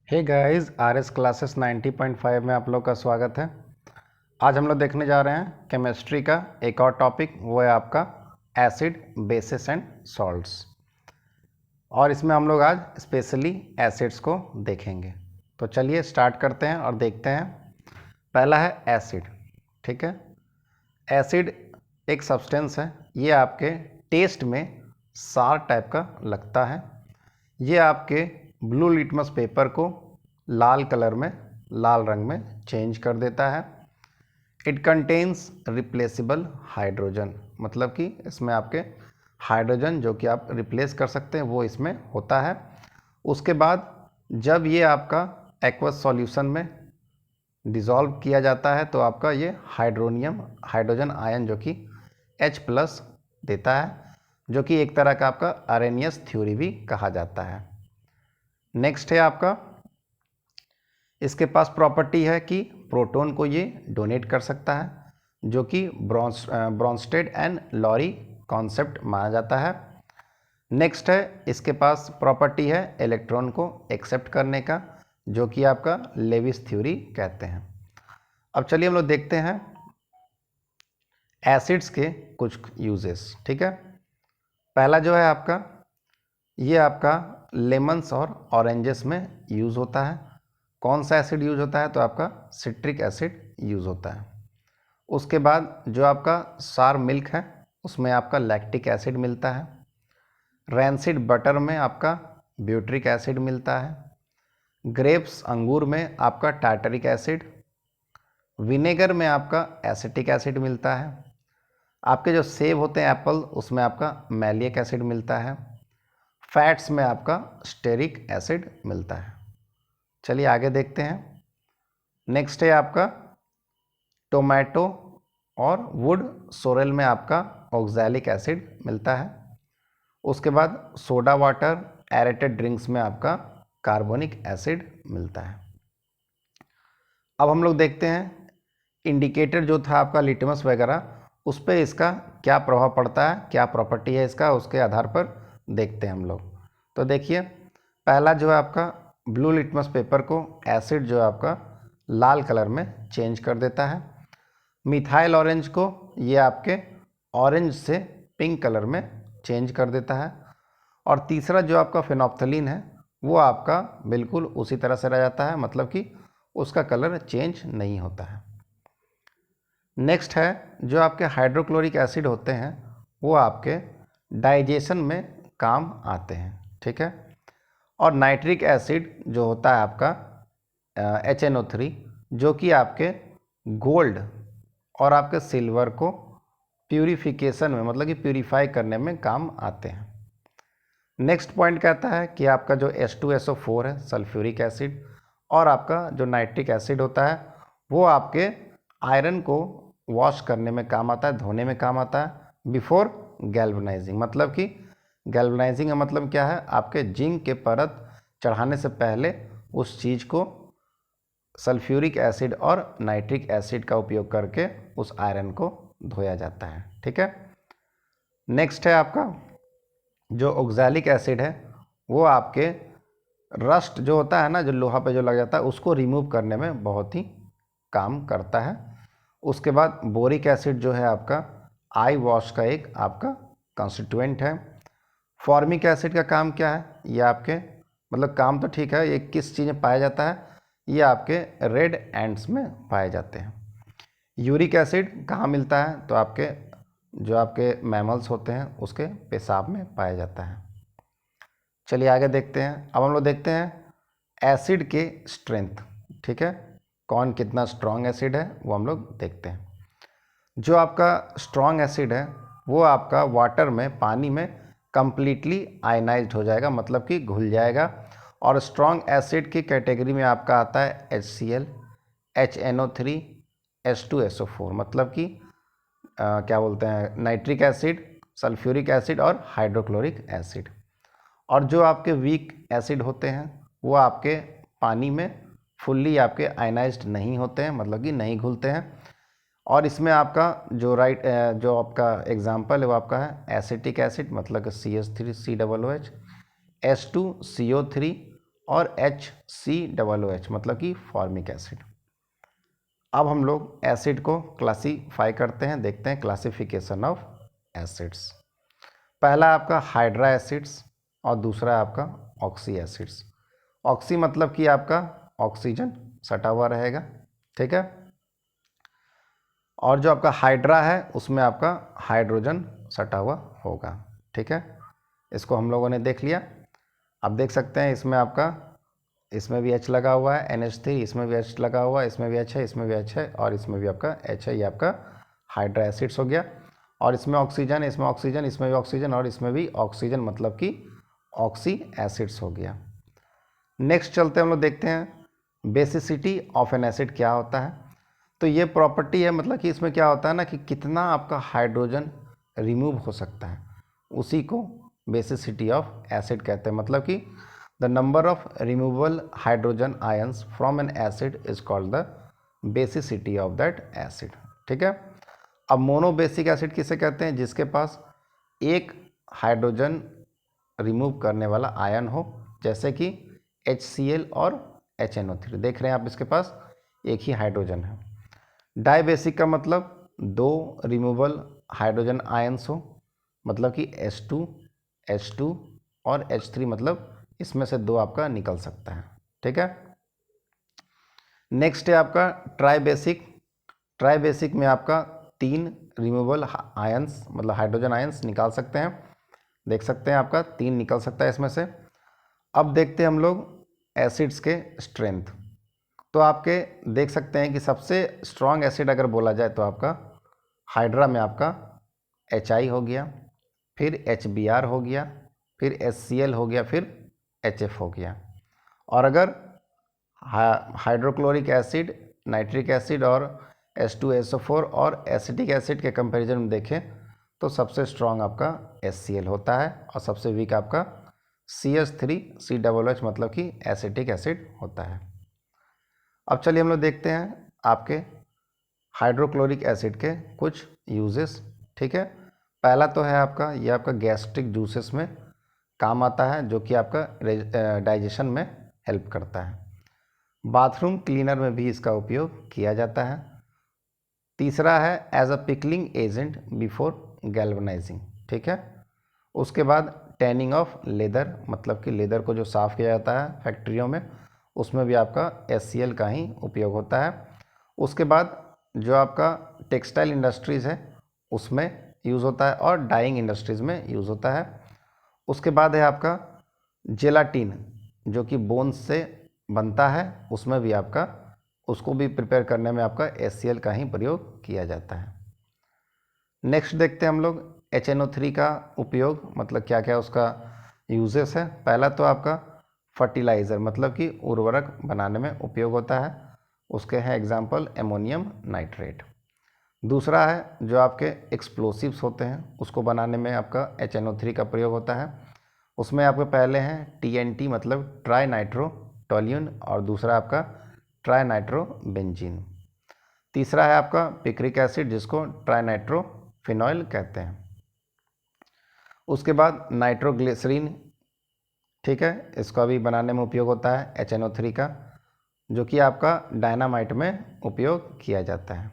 Hey guys, RS classes 90.5 में आप लोग का स्वागत है। आज हम लोग देखने जा रहे हैं केमिस्ट्री का एक और टॉपिक, वो है आपका एसिड, बेसिस एंड सॉल्ट्स। और इसमें हम लोग आज स्पेशली एसिड्स को देखेंगे। तो चलिए स्टार्ट करते हैं और देखते हैं। पहला है एसिड। ठीक है, एसिड एक सब्सटेंस है। ये आपके टेस्ट में सार टाइप का लगता है। ये आपके ब्लू लिटमस पेपर को लाल कलर में, लाल रंग में चेंज कर देता है। इट कंटेन्स रिप्लेसेबल हाइड्रोजन, मतलब कि इसमें आपके हाइड्रोजन जो कि आप रिप्लेस कर सकते हैं वो इसमें होता है। उसके बाद जब ये आपका एक्वस सॉल्यूशन में डिज़ोल्व किया जाता है तो आपका ये हाइड्रोजन आयन जो कि H+ देता है, जो कि एक तरह का आपका अरेनियस थ्योरी भी कहा जाता है। नेक्स्ट है आपका, इसके पास प्रॉपर्टी है कि प्रोटॉन को ये डोनेट कर सकता है, जो कि ब्रॉन्स्टेड एंड लॉरी कॉन्सेप्ट माना जाता है। नेक्स्ट है, इसके पास प्रॉपर्टी है इलेक्ट्रॉन को एक्सेप्ट करने का, जो कि आपका लेविस थ्योरी कहते हैं। अब चलिए हम लोग देखते हैं एसिड्स के कुछ यूजेस। ठीक है, पहला जो है आपका, ये आपका लेमन्स और ऑरेंजेस में यूज़ होता है। कौन सा एसिड यूज होता है? तो आपका सिट्रिक एसिड यूज होता है। उसके बाद जो आपका सार मिल्क है उसमें आपका लैक्टिक एसिड मिलता है। रैंसिड बटर में आपका ब्यूट्रिक एसिड मिलता है। ग्रेप्स अंगूर में आपका टार्टरिक एसिड। विनेगर में आपका एसिटिक एसिड मिलता है। आपके जो सेब होते हैं एप्पल, उसमें आपका मैलिक एसिड मिलता है। फैट्स में आपका स्टेरिक एसिड मिलता है। चलिए आगे देखते हैं। नेक्स्ट है आपका टोमेटो और वुड सोरेल में आपका ऑक्सैलिक एसिड मिलता है। उसके बाद सोडा वाटर, एरेटेड ड्रिंक्स में आपका कार्बोनिक एसिड मिलता है। अब हम लोग देखते हैं इंडिकेटर जो था आपका लिटमस वगैरह, उस पर इसका क्या प्रभाव पड़ता है, क्या प्रॉपर्टी है इसका, उसके आधार पर देखते हैं हम लोग। तो देखिए, पहला जो है आपका ब्लू लिटमस पेपर को एसिड जो है आपका लाल कलर में चेंज कर देता है। मिथाइल ऑरेंज को ये आपके ऑरेंज से पिंक कलर में चेंज कर देता है। और तीसरा जो आपका फिनोप्थलीन है वो आपका बिल्कुल उसी तरह से रह जाता है, मतलब कि उसका कलर चेंज नहीं होता है। नेक्स्ट है, जो आपके हाइड्रोक्लोरिक एसिड होते हैं वो आपके डाइजेशन में काम आते हैं। ठीक है, और नाइट्रिक एसिड जो होता है आपका HNO3, जो कि आपके गोल्ड और आपके सिल्वर को प्यूरिफिकेशन में, मतलब कि प्यूरिफाई करने में काम आते हैं। नेक्स्ट पॉइंट कहता है कि आपका जो H2SO4 है सल्फ्यूरिक एसिड, और आपका जो नाइट्रिक एसिड होता है वो आपके आयरन को वॉश करने में काम आता है, धोने में काम आता है बिफोर गैल्वनाइजिंग। मतलब कि गैल्वनाइजिंग का मतलब क्या है? आपके जिंक के परत चढ़ाने से पहले उस चीज़ को सल्फ्यूरिक एसिड और नाइट्रिक एसिड का उपयोग करके उस आयरन को धोया जाता है। ठीक है, नेक्स्ट है आपका जो ऑक्सैलिक एसिड है, वो आपके रस्ट जो होता है ना, जो लोहा पे जो लग जाता है, उसको रिमूव करने में बहुत ही काम करता है। उसके बाद बोरिक एसिड जो है आपका आई वॉश का एक आपका कंस्टिट्यूएंट है। फॉर्मिक एसिड का काम क्या है? ये आपके, मतलब काम तो ठीक है, ये किस चीज़ में पाया जाता है? ये आपके रेड एंट्स में पाए जाते हैं। यूरिक एसिड कहाँ मिलता है? तो आपके जो आपके मैमल्स होते हैं उसके पेशाब में पाया जाता है। चलिए आगे देखते हैं। अब हम लोग देखते हैं एसिड के स्ट्रेंथ। ठीक है, कौन कितना स्ट्रॉन्ग एसिड है वो हम लोग देखते हैं। जो आपका स्ट्रॉन्ग एसिड है वो आपका वाटर में, पानी में कंप्लीटली आयनाइज्ड हो जाएगा, मतलब कि घुल जाएगा। और स्ट्रॉन्ग एसिड की कैटेगरी में आपका आता है HCl, HNO3, H2SO4, मतलब कि क्या बोलते हैं, नाइट्रिक एसिड, सल्फ्यूरिक एसिड और हाइड्रोक्लोरिक एसिड। और जो आपके वीक एसिड होते हैं वो आपके पानी में फुल्ली आपके आयनाइज्ड नहीं होते हैं, मतलब कि नहीं घुलते हैं। और इसमें आपका जो आपका एग्जाम्पल है वो आपका है एसिटिक एसिड, मतलब कि CH3COOH, H2CO3 और HCOOH मतलब कि फॉर्मिक एसिड। अब हम लोग एसिड को क्लासीफाई करते हैं, देखते हैं क्लासिफिकेशन ऑफ एसिड्स। पहला आपका हाइड्रा एसिड्स और दूसरा आपका ऑक्सी एसिड्स। ऑक्सी मतलब कि आपका ऑक्सीजन सटा हुआ रहेगा, ठीक है, और जो आपका हाइड्रा है उसमें आपका हाइड्रोजन सटा हुआ होगा, ठीक है। इसको हम लोगों ने देख लिया। अब देख सकते हैं इसमें आपका, इसमें भी H लगा हुआ है NH3, इसमें भी H लगा हुआ है, इसमें भी H है, इसमें भी H है और इसमें भी आपका H है। ये आपका हाइड्रा एसिड्स हो गया। और इसमें ऑक्सीजन, इसमें ऑक्सीजन, इसमें भी ऑक्सीजन और इसमें भी ऑक्सीजन मतलब कि ऑक्सी एसिड्स हो गया। नेक्स्ट चलते हैं, हम लोग देखते हैं बेसिसिटी ऑफ एन एसिड क्या होता है। तो ये प्रॉपर्टी है, मतलब कि इसमें क्या होता है ना कि कितना आपका हाइड्रोजन रिमूव हो सकता है, उसी को बेसिसिटी ऑफ एसिड कहते हैं। मतलब कि the number of removable hydrogen ions from N acid is called the basicity of that acid, ठीक है। अब मोनोबेसिक एसिड किसे कहते हैं? जिसके पास एक हाइड्रोजन रिमूव करने वाला आयन हो, जैसे कि HCl और HNO3। देख रहे हैं आप, इसके पास एक ही हाइड्रोजन है। डाइबेसिक का मतलब दो रिमूवल हाइड्रोजन आयंस हो, मतलब कि H2, H2 और H3, मतलब इसमें से दो आपका निकल सकता है, ठीक है। नेक्स्ट है आपका ट्राइबेसिक। ट्राइबेसिक में आपका तीन रिमूवल आयंस मतलब हाइड्रोजन आयंस निकाल सकते हैं। देख सकते हैं आपका तीन निकल सकता है इसमें से। अब देखते हैं हम लोग एसिड्स के स्ट्रेंथ। तो आपके देख सकते हैं कि सबसे स्ट्रॉन्ग एसिड अगर बोला जाए तो आपका हाइड्रा में आपका HI हो गया, फिर HBr हो गया, फिर HCl हो गया, फिर HF हो गया। और अगर हाइड्रोक्लोरिक एसिड, नाइट्रिक एसिड और H2SO4 और एसिटिक एसिड के कंपैरिजन में देखें तो सबसे स्ट्रॉन्ग आपका HCl होता है और सबसे वीक आपका CH3COOH मतलब कि एसिटिक एसिड होता है। अब चलिए हम लोग देखते हैं आपके हाइड्रोक्लोरिक एसिड के कुछ यूजेस, ठीक है। पहला तो है आपका, ये आपका गैस्ट्रिक जूसेस में काम आता है, जो कि आपका डाइजेशन में हेल्प करता है। बाथरूम क्लीनर में भी इसका उपयोग किया जाता है। तीसरा है as a pickling agent before galvanising, ठीक है। उसके बाद टैनिंग ऑफ लेदर, मतलब कि लेदर को जो साफ़ किया जाता है फैक्ट्रियों में, उसमें भी आपका HCl का ही उपयोग होता है। उसके बाद जो आपका टेक्सटाइल इंडस्ट्रीज़ है उसमें यूज़ होता है और डाइंग इंडस्ट्रीज़ में यूज़ होता है। उसके बाद है आपका जेलाटिन, जो कि बोन्स से बनता है, उसमें भी आपका उसको भी प्रिपेयर करने में आपका HCl का ही प्रयोग किया जाता है। नेक्स्ट देखते हैं हम लोग HNO3 का उपयोग, मतलब क्या क्या उसका यूजेस है। पहला तो आपका फर्टिलाइज़र मतलब कि उर्वरक बनाने में उपयोग होता है, उसके हैं एग्जाम्पल एमोनियम नाइट्रेट। दूसरा है जो आपके एक्सप्लोसिव्स होते हैं, उसको बनाने में आपका HNO3 का प्रयोग होता है। उसमें आपके पहले हैं TNT मतलब ट्राई नाइट्रो टोल्यून और दूसरा आपका ट्राई नाइट्रो बेंजीन। तीसरा है आपका पिक्रिक एसिड जिसको ट्राई नाइट्रो फिनॉइल कहते हैं। उसके बाद नाइट्रोग्लिसरीन, ठीक है, इसका भी बनाने में उपयोग होता है HNO3 का, जो कि आपका डायनामाइट में उपयोग किया जाता है।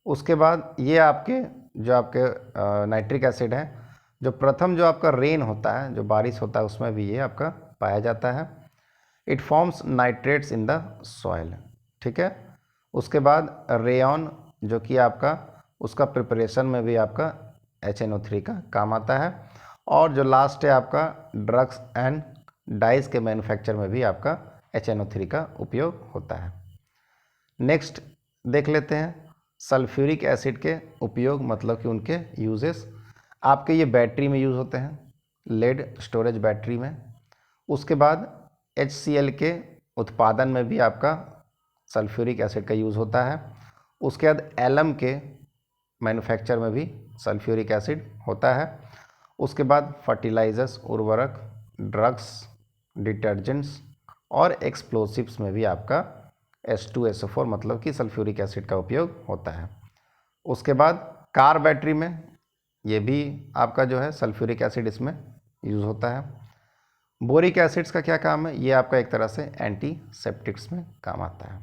उसके बाद ये आपके जो आपके नाइट्रिक एसिड है, जो प्रथम जो आपका रेन होता है, जो बारिश होता है, उसमें भी ये आपका पाया जाता है। It forms nitrates in the soil, ठीक है। उसके बाद रेयन, जो कि आपका उसका प्रिपरेशन में भी आपका HNO3 का काम आता है। और जो लास्ट है आपका ड्रग्स एंड डाइज के मैन्युफैक्चर में भी आपका HNO3 का उपयोग होता है। नेक्स्ट देख लेते हैं सल्फ्यूरिक एसिड के उपयोग, मतलब कि उनके यूजेस। आपके ये बैटरी में यूज़ होते हैं, लेड स्टोरेज बैटरी में। उसके बाद HCl के उत्पादन में भी आपका सल्फ्यूरिक एसिड का यूज़ होता है। उसके बाद एलम के मैन्युफैक्चर में भी सल्फ्यूरिक एसिड होता है। उसके बाद फर्टिलाइजर्स, उर्वरक, ड्रग्स, डिटर्जेंट्स और एक्सप्लोसिव्स में भी आपका H2SO4 मतलब कि सल्फ्यूरिक एसिड का उपयोग होता है। उसके बाद कार बैटरी में ये भी आपका जो है सल्फ्यूरिक एसिड इसमें यूज़ होता है। बोरिक एसिड्स का क्या काम है, ये आपका एक तरह से एंटीसेप्टिक्स में काम आता है।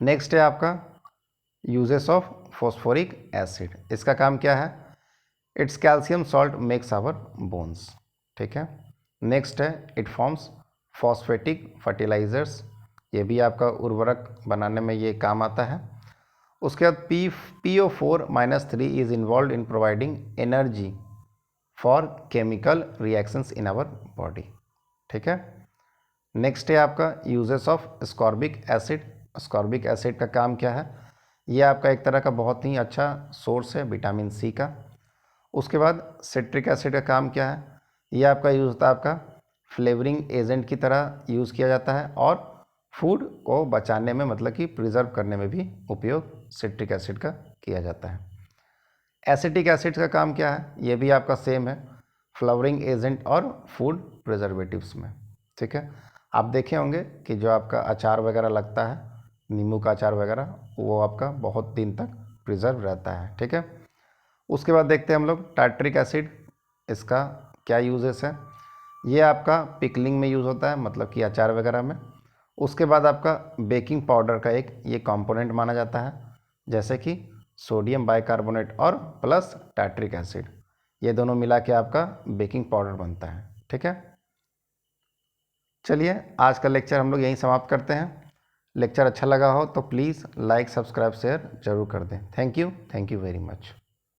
नेक्स्ट है आपका यूजेस ऑफ फॉस्फोरिक एसिड। इसका काम क्या है, it's calcium salt makes our bones, ठीक है। नेक्स्ट है इट फॉर्म्स फॉस्फेटिक फर्टिलाइजर्स, ये भी आपका उर्वरक बनाने में ये काम आता है। उसके बाद PO4-3 is involve in providing energy for chemical reactions in our body, ठीक है। नेक्स्ट है आपका uses of ascorbic acid. Ascorbic acid का काम क्या है, ये आपका एक तरह का बहुत ही अच्छा सोर्स है विटामिन सी का। उसके बाद सिट्रिक एसिड का काम क्या है, ये आपका यूज़ होता है आपका फ्लेवरिंग एजेंट की तरह यूज़ किया जाता है और फूड को बचाने में मतलब कि प्रिजर्व करने में भी उपयोग सिट्रिक एसिड का किया जाता है। एसिटिक एसिड का काम क्या है, ये भी आपका सेम है, फ्लावरिंग एजेंट और फूड प्रिजर्वेटिव्स में, ठीक है। आप देखे होंगे कि जो आपका अचार वगैरह लगता है, नींबू का अचार वगैरह, वो आपका बहुत दिन तक प्रिजर्व रहता है, ठीक है। उसके बाद देखते हैं हम लोग टार्ट्रिक एसिड, इसका क्या यूजेस है, ये आपका पिकलिंग में यूज़ होता है, मतलब कि अचार वगैरह में। उसके बाद आपका बेकिंग पाउडर का एक ये कंपोनेंट माना जाता है, जैसे कि सोडियम बाइकार्बोनेट और प्लस टार्ट्रिक एसिड, ये दोनों मिला के आपका बेकिंग पाउडर बनता है, ठीक है। चलिए आज का लेक्चर हम लोग यहीं समाप्त करते हैं। लेक्चर अच्छा लगा हो तो प्लीज़ लाइक सब्सक्राइब शेयर जरूर कर दें। Thank you very much.